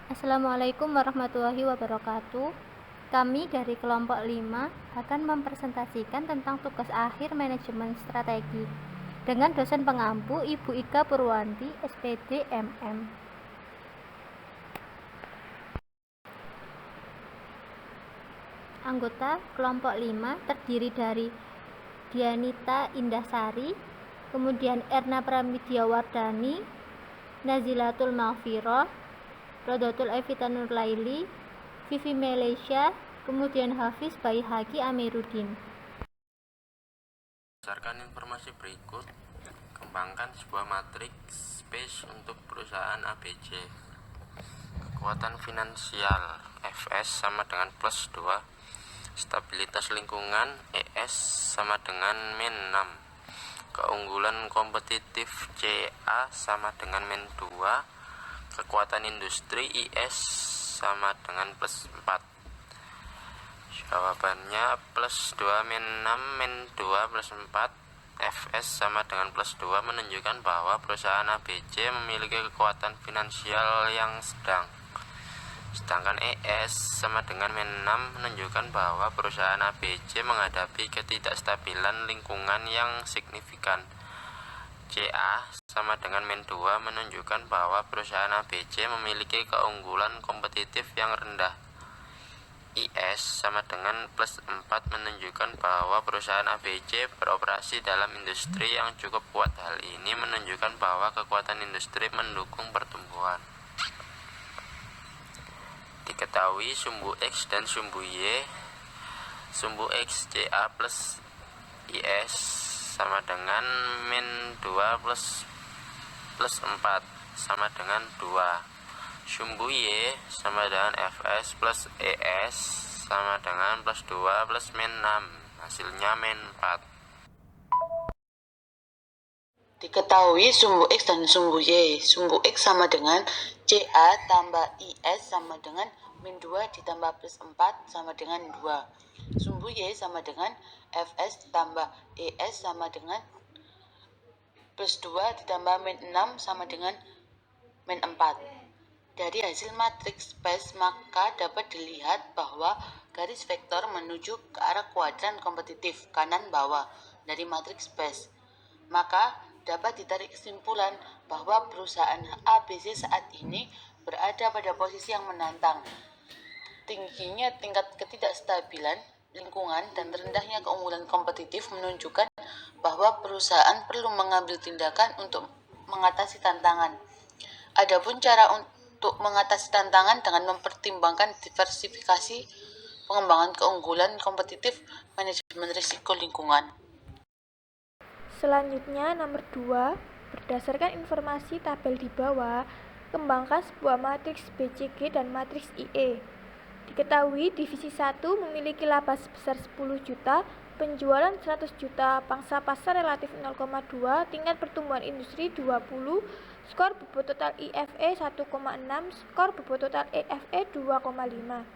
Assalamualaikum warahmatullahi wabarakatuh. Kami dari kelompok 5 akan mempresentasikan tentang tugas akhir manajemen strategi dengan dosen pengampu Ibu Ika Purwanti, SPD MM. Anggota kelompok 5 terdiri dari Dianita Indahsari, kemudian Erna Pramidyawardani, Nazilatul Maghfirah, Rodotul Evita Nurlaili, Vivi Malaysia, kemudian Hafiz Baihaqi Amiruddin. Berdasarkan informasi berikut, kembangkan sebuah matriks space untuk perusahaan ABC. Kekuatan finansial Fs sama dengan plus 2, stabilitas lingkungan Es sama dengan min 6, keunggulan kompetitif Ca sama dengan min 2, kekuatan industri Is sama dengan plus 4. Jawabannya plus 2 min 6 min 2 plus 4 Fs sama dengan plus 2 menunjukkan bahwa perusahaan ABC memiliki kekuatan finansial yang sedang. Sedangkan Es sama dengan min 6 menunjukkan bahwa perusahaan ABC menghadapi ketidakstabilan lingkungan yang signifikan. Ca sama dengan min 2 menunjukkan bahwa perusahaan ABC memiliki keunggulan kompetitif yang rendah. Is sama dengan plus 4 menunjukkan bahwa perusahaan ABC beroperasi dalam industri yang cukup kuat. Hal ini menunjukkan bahwa kekuatan industri mendukung pertumbuhan. Diketahui sumbu X dan sumbu Y. Sumbu X Ca plus Is sama dengan min 2 plus 4 sama dengan 2. Sumbu Y sama dengan Fs plus Es sama dengan plus 2 plus min 6, hasilnya min 4. Diketahui sumbu X dan sumbu Y. Sumbu X sama dengan Ca tambah Is sama dengan min 2 ditambah plus 4 sama dengan 2. Sumbu Y sama dengan Fs tambah Es sama dengan plus 2 ditambah min 6 sama dengan min 4. Dari hasil matriks space maka dapat dilihat bahwa garis vektor menuju ke arah kuadran kompetitif kanan bawah dari matriks space. Maka dapat ditarik kesimpulan bahwa perusahaan ABC saat ini berada pada posisi yang menantang. Tingginya tingkat ketidakstabilan lingkungan dan rendahnya keunggulan kompetitif menunjukkan bahwa perusahaan perlu mengambil tindakan untuk mengatasi tantangan. Adapun cara untuk mengatasi tantangan dengan mempertimbangkan diversifikasi, pengembangan keunggulan kompetitif, manajemen risiko lingkungan. Selanjutnya nomor 2, berdasarkan informasi tabel di bawah, kembangkan sebuah matriks BCG dan matriks IE. Diketahui divisi 1 memiliki laba sebesar 10 juta, penjualan 100 juta, pangsa pasar relatif 0,2, tingkat pertumbuhan industri 20, skor bobot total IFE 1,6, skor bobot total EFE 2,5.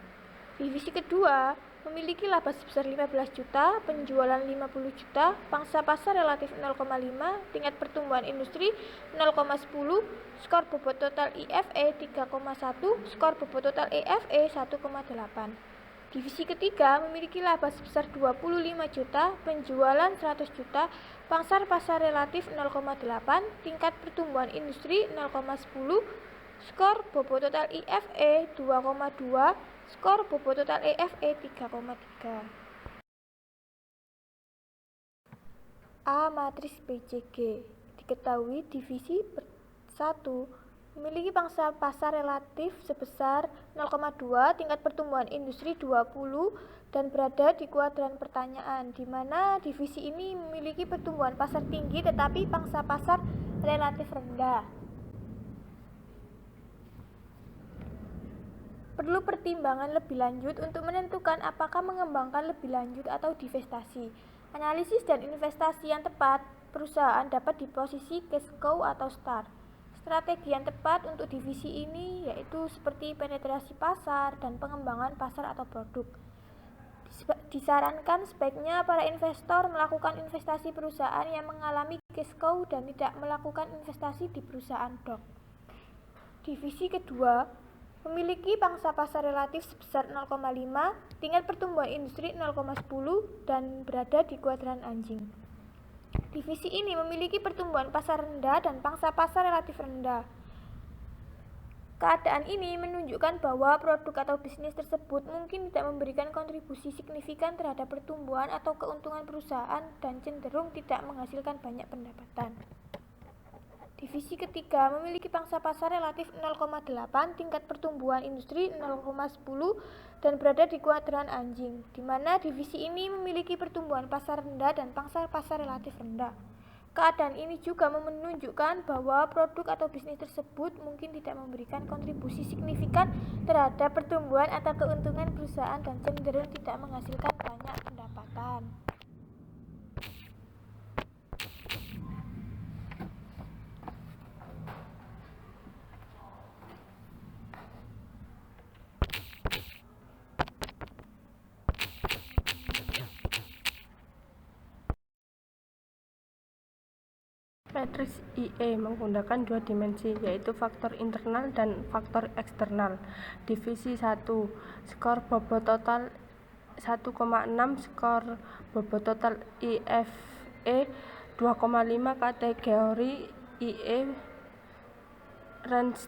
Divisi kedua memiliki laba sebesar 15 juta, penjualan 50 juta, pangsa pasar relatif 0,5, tingkat pertumbuhan industri 0,10, skor bobot total IFE 3,1, skor bobot total EFE 1,8. Divisi ketiga memiliki laba sebesar 25 juta, penjualan 100 juta, pangsa pasar relatif 0,8, tingkat pertumbuhan industri 0,10, skor bobot total IFE 2,2, skor bobot total EFE 3,3. A. Matriks BCG. Diketahui divisi 1 memiliki pangsa pasar relatif sebesar 0,2, tingkat pertumbuhan industri 20, dan berada di kuadran pertanyaan, di mana divisi ini memiliki pertumbuhan pasar tinggi tetapi pangsa pasar relatif rendah. Perlu pertimbangan lebih lanjut untuk menentukan apakah mengembangkan lebih lanjut atau divestasi. Analisis dan investasi yang tepat, perusahaan dapat di posisi cash cow atau star. Strategi yang tepat untuk divisi ini yaitu seperti penetrasi pasar dan pengembangan pasar atau produk. Disarankan sebaiknya para investor melakukan investasi perusahaan yang mengalami cash cow dan tidak melakukan investasi di perusahaan dog. Divisi kedua memiliki pangsa pasar relatif sebesar 0,5, tingkat pertumbuhan industri 0,10, dan berada di kuadran anjing. Divisi ini memiliki pertumbuhan pasar rendah dan pangsa pasar relatif rendah. Keadaan ini menunjukkan bahwa produk atau bisnis tersebut mungkin tidak memberikan kontribusi signifikan terhadap pertumbuhan atau keuntungan perusahaan dan cenderung tidak menghasilkan banyak pendapatan. Divisi ketiga memiliki pangsa pasar relatif 0,8, tingkat pertumbuhan industri 0,10, dan berada di kuadran anjing, di mana divisi ini memiliki pertumbuhan pasar rendah dan pangsa pasar relatif rendah. Keadaan ini juga menunjukkan bahwa produk atau bisnis tersebut mungkin tidak memberikan kontribusi signifikan terhadap pertumbuhan atau keuntungan perusahaan dan cenderung tidak menghasilkan banyak pendapatan. Matriks IE menggunakan dua dimensi, yaitu faktor internal dan faktor eksternal. Divisi 1, skor bobot total 1,6, skor bobot total IFE 2,5, kategori IE range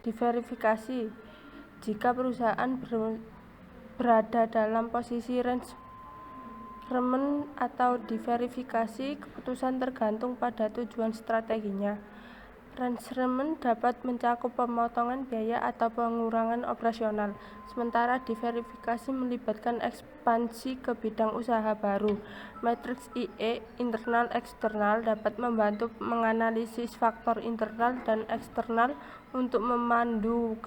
diverifikasi. Jika perusahaan berada dalam posisi range atau diverifikasi, keputusan tergantung pada tujuan strateginya. Range dapat mencakup pemotongan biaya atau pengurangan operasional, sementara diverifikasi melibatkan ekspansi ke bidang usaha baru. Matriks IE internal eksternal dapat membantu menganalisis faktor internal dan eksternal untuk memandu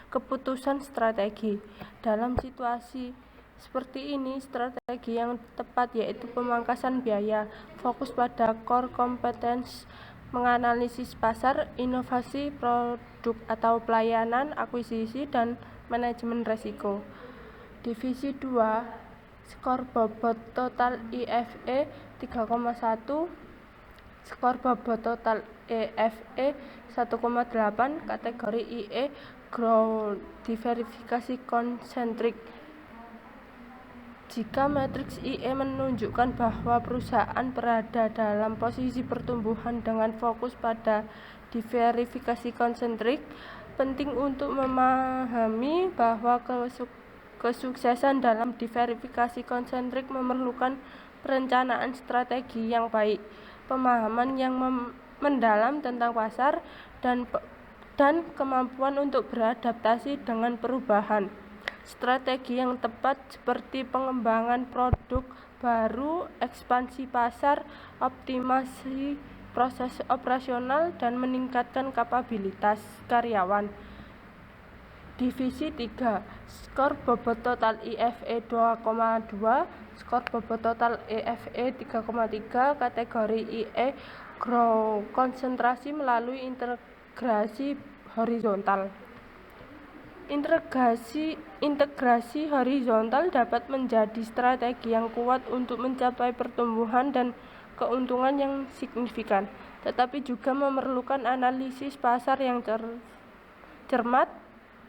keputusan strategi. Dalam situasi seperti ini, strategi yang tepat yaitu pemangkasan biaya, fokus pada core competence, menganalisis pasar, inovasi produk atau pelayanan, akuisisi, dan manajemen risiko. Divisi 2, skor bobot total IFE 3,1, skor bobot total EFE 1,8, kategori IE Grow Diverifikasi Concentric. Jika matriks IE menunjukkan bahwa perusahaan berada dalam posisi pertumbuhan dengan fokus pada diverifikasi konsentrik, penting untuk memahami bahwa kesuksesan dalam diverifikasi konsentrik memerlukan perencanaan strategi yang baik, pemahaman yang mendalam tentang pasar, dan kemampuan untuk beradaptasi dengan perubahan. Strategi yang tepat seperti pengembangan produk baru, ekspansi pasar, optimasi proses operasional, dan meningkatkan kapabilitas karyawan. Divisi 3, skor bobot total IFE 2,2, skor bobot total EFE 3,3, kategori IE Grow konsentrasi melalui integrasi horizontal. Integrasi horizontal dapat menjadi strategi yang kuat untuk mencapai pertumbuhan dan keuntungan yang signifikan, tetapi juga memerlukan analisis pasar yang cermat,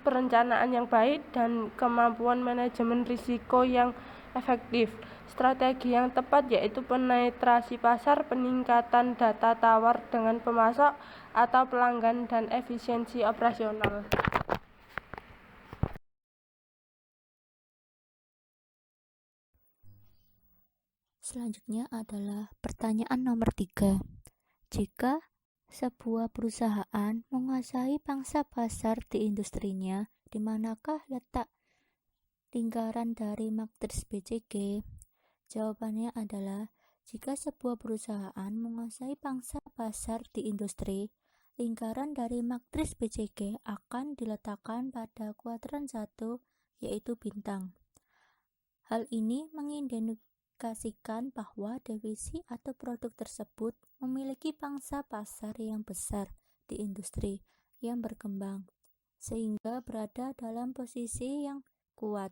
perencanaan yang baik, dan kemampuan manajemen risiko yang efektif. Strategi yang tepat yaitu penetrasi pasar, peningkatan data tawar dengan pemasok atau pelanggan, dan efisiensi operasional. Selanjutnya adalah pertanyaan nomor 3. Jika sebuah perusahaan menguasai pangsa pasar di industrinya, di manakah letak lingkaran dari matriks BCG? Jawabannya adalah jika sebuah perusahaan menguasai pangsa pasar di industri, lingkaran dari matriks BCG akan diletakkan pada kuadran 1, yaitu bintang. Hal ini mengindikasikan bahwa divisi atau produk tersebut memiliki pangsa pasar yang besar di industri yang berkembang, sehingga berada dalam posisi yang kuat.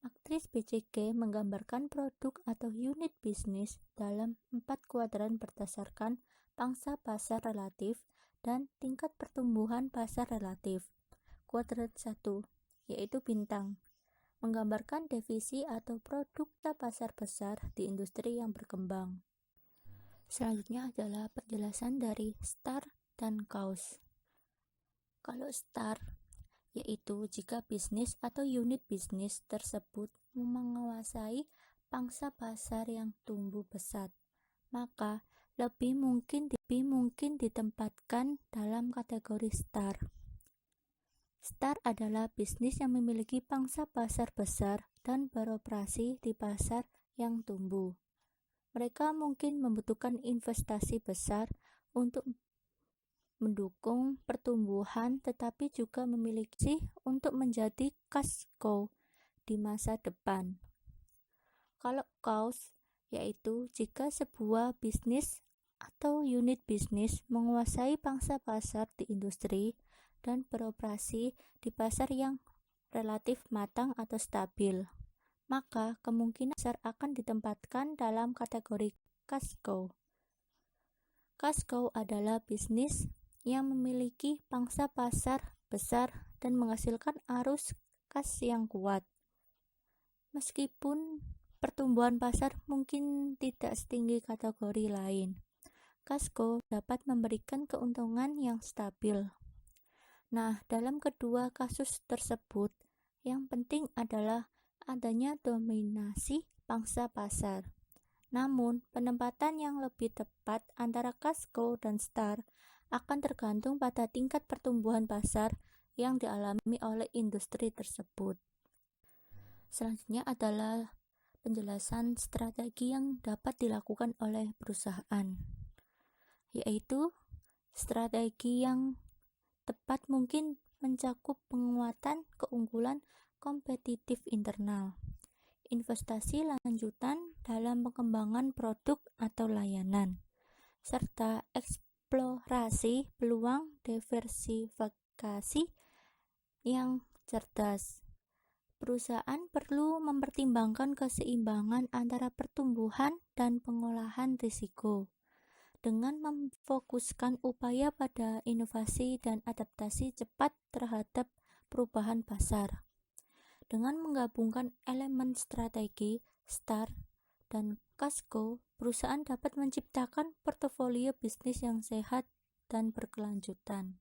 Matriks BCG menggambarkan produk atau unit bisnis dalam 4 kuadran berdasarkan pangsa pasar relatif dan tingkat pertumbuhan pasar relatif. Kuadrat 1, yaitu bintang, menggambarkan divisi atau produk pasar besar di industri yang berkembang. Selanjutnya adalah penjelasan dari STAR dan KAUS. Kalau STAR, yaitu jika bisnis atau unit bisnis tersebut menguasai pangsa pasar yang tumbuh pesat, maka lebih mungkin ditempatkan dalam kategori STAR. STAR adalah bisnis yang memiliki pangsa pasar besar dan beroperasi di pasar yang tumbuh. Mereka mungkin membutuhkan investasi besar untuk mendukung pertumbuhan, tetapi juga memiliki untuk menjadi cash cow di masa depan. Kalau KAUS, yaitu jika sebuah bisnis atau unit bisnis menguasai pangsa pasar di industri dan beroperasi di pasar yang relatif matang atau stabil, maka kemungkinan besar akan ditempatkan dalam kategori cash cow. Cash cow adalah bisnis yang memiliki pangsa pasar besar dan menghasilkan arus kas yang kuat. Meskipun pertumbuhan pasar mungkin tidak setinggi kategori lain, cash cow dapat memberikan keuntungan yang stabil. Nah, dalam kedua kasus tersebut, yang penting adalah adanya dominasi pangsa pasar. Namun, penempatan yang lebih tepat antara cash cow dan STAR akan tergantung pada tingkat pertumbuhan pasar yang dialami oleh industri tersebut. Selanjutnya adalah penjelasan strategi yang dapat dilakukan oleh perusahaan, yaitu strategi yang tepat mungkin mencakup penguatan keunggulan kompetitif internal, investasi lanjutan dalam pengembangan produk atau layanan, serta eksplorasi peluang diversifikasi yang cerdas. Perusahaan perlu mempertimbangkan keseimbangan antara pertumbuhan dan pengolahan risiko dengan memfokuskan upaya pada inovasi dan adaptasi cepat terhadap perubahan pasar. Dengan menggabungkan elemen strategi, STAR, dan cash cow, perusahaan dapat menciptakan portofolio bisnis yang sehat dan berkelanjutan.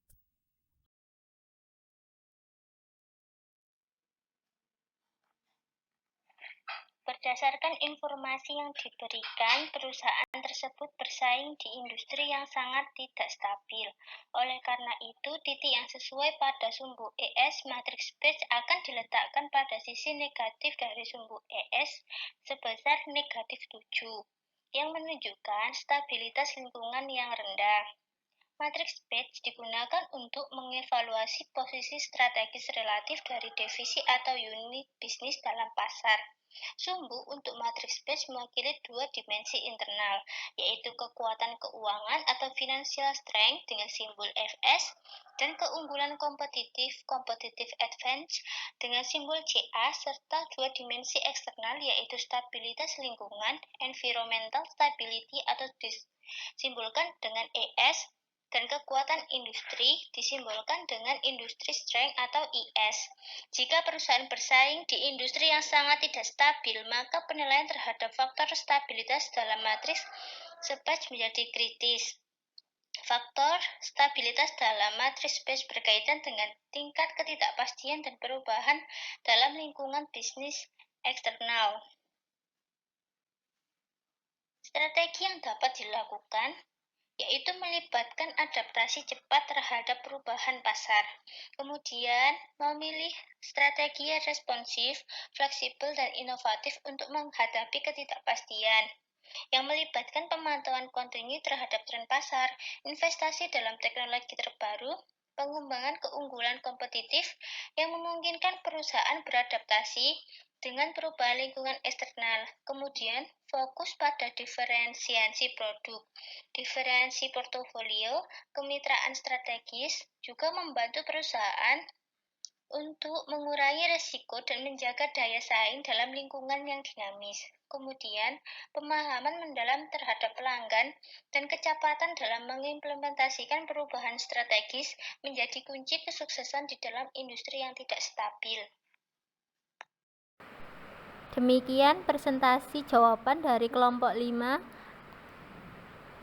Berdasarkan informasi yang diberikan, perusahaan tersebut bersaing di industri yang sangat tidak stabil. Oleh karena itu, titik yang sesuai pada sumbu ES matriks Batch akan diletakkan pada sisi negatif dari sumbu ES sebesar negatif 7, yang menunjukkan stabilitas lingkungan yang rendah. Matriks Batch digunakan untuk mengevaluasi posisi strategis relatif dari divisi atau unit bisnis dalam pasar. Sumbu untuk matriks Batch mewakili dua dimensi internal, yaitu kekuatan keuangan atau financial strength dengan simbol FS, dan keunggulan kompetitif competitive advantage dengan simbol CA, serta dua dimensi eksternal yaitu stabilitas lingkungan environmental stability atau disimbolkan dengan ES, dan kekuatan industri disimbolkan dengan industri strength atau IS. Jika perusahaan bersaing di industri yang sangat tidak stabil, maka penilaian terhadap faktor stabilitas dalam matriks Batch menjadi kritis. Faktor stabilitas dalam matriks Batch berkaitan dengan tingkat ketidakpastian dan perubahan dalam lingkungan bisnis eksternal. Strategi yang dapat dilakukan yaitu melibatkan adaptasi cepat terhadap perubahan pasar. Kemudian, memilih strategi yang responsif, fleksibel, dan inovatif untuk menghadapi ketidakpastian, yang melibatkan pemantauan kontinu terhadap tren pasar, investasi dalam teknologi terbaru, pengembangan keunggulan kompetitif yang memungkinkan perusahaan beradaptasi dengan perubahan lingkungan eksternal. Kemudian, fokus pada diferensiasi produk, diferensi portofolio, kemitraan strategis juga membantu perusahaan untuk mengurangi resiko dan menjaga daya saing dalam lingkungan yang dinamis. Kemudian, pemahaman mendalam terhadap pelanggan dan kecepatan dalam mengimplementasikan perubahan strategis menjadi kunci kesuksesan di dalam industri yang tidak stabil. Demikian presentasi jawaban dari kelompok 5.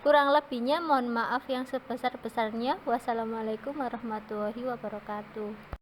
Kurang lebihnya mohon maaf yang sebesar-besarnya. Wassalamualaikum warahmatullahi wabarakatuh.